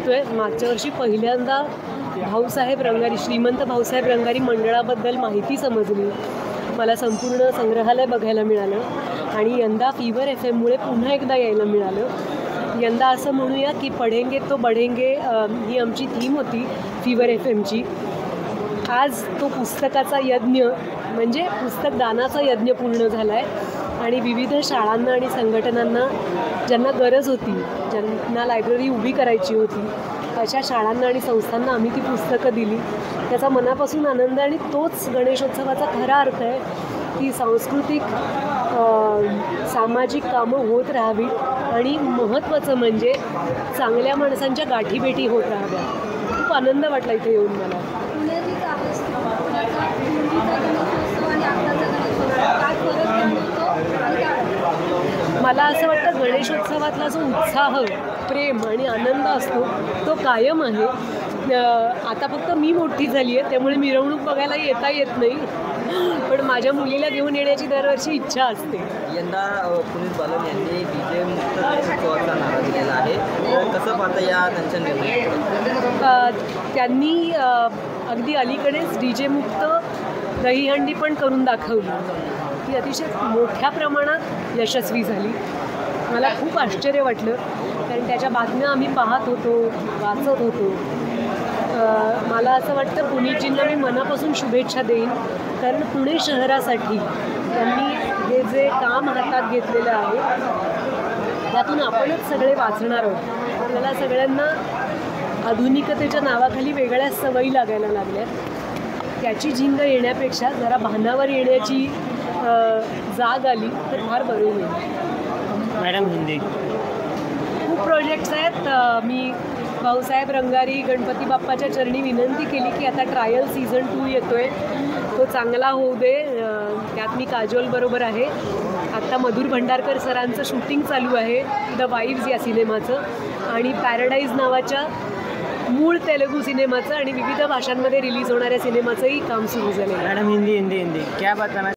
निघतोय. मागच्या वर्षी पहिल्यांदा भाऊसाहेब रंगारी, श्रीमंत भाऊसाहेब रंगारी मंडळाबद्दल माहिती समजली, मला संपूर्ण संग्रहालय बघायला मिळालं आणि यंदा फीवर FM-मुळे पुन्हा एकदा यायला मिळालं. यंदा असं म्हणूया की पढेंगे तो बढेंगे ही आमची थीम होती फीवर FM-ची. आज तो पुस्तकाचा यज्ञ म्हणजे पुस्तक दानाचा यज्ञ पूर्ण झाला आहे आणि विविध शाळांना आणि संघटनांना ज्यांना गरज होती, ज्यांना लायब्ररी उभी करायची होती, अशा शाळांना आणि संस्थांना आम्ही ती पुस्तकं दिली. त्याचा मनापासून आनंद आणि तोच गणेशोत्सवाचा खरा अर्थ आहे की सांस्कृतिक सामाजिक कामं होत राहावीत आणि महत्त्वाचं म्हणजे चांगल्या माणसांच्या गाठीभेटी होत राहाव्या. खूप आनंद वाटला इथे येऊन मला. मला असं वाटतं गणेशोत्सवातला जो उत्साह, प्रेम आणि आनंद असतो तो कायम आहे. आता फक्त मी मोठी झाली आहे त्यामुळे मिरवणूक बघायला येता येत नाही, पण माझ्या मुलीला घेऊन येण्याची दरवर्षी इच्छा असते. यंदा पुनीत बालन यांनी DJ मुक्त गणेशोत्सवाचा नारा दिलेला आहे, कसं पाहता या त्यांच्या निर्णय? त्यांनी अगदी अलीकडेच DJ मुक्त दहीहंडी पण करून दाखवली. ती अतिशय मोठ्या प्रमाणात यशस्वी झाली. मला खूप आश्चर्य वाटलं कारण त्याच्या बातम्या आम्ही पाहत होतो, वाचत होतो. मला असं वाटतं पुनीतजींना मी मनापासून शुभेच्छा देईन कारण पुणे शहरासाठी त्यांनी हे जे काम हातात घेतलेलं आहे त्यातून आपणच सगळे वाचणार आहोत. आपल्याला सगळ्यांना आधुनिकतेच्या नावाखाली वेगळ्या सवयी लागायला लागल्या. त्याची झिंग येण्यापेक्षा जरा भानावर येण्याची जाग आली तर फार बरं होईल. मॅडम हिंदी खूप प्रोजेक्ट्स आहेत. मी भाऊसाहेब रंगारी गणपती बाप्पाच्या चरणी विनंती केली की आता ट्रायल सीझन 2 येतो आहे, तो चांगला होऊ दे. त्यात मी काजोलबरोबर आहे. आत्ता मधुर भंडारकर सरांचं शूटिंग चालू आहे द वाईव्स या सिनेमाचं आणि पॅराडाईज नावाच्या मूळ तेलुगू सिनेमाचं आणि विविध भाषांमध्ये रिलीज होणाऱ्या सिनेमाचंही काम सुरू झालं आहे. मॅडम हिंदी क्या बताना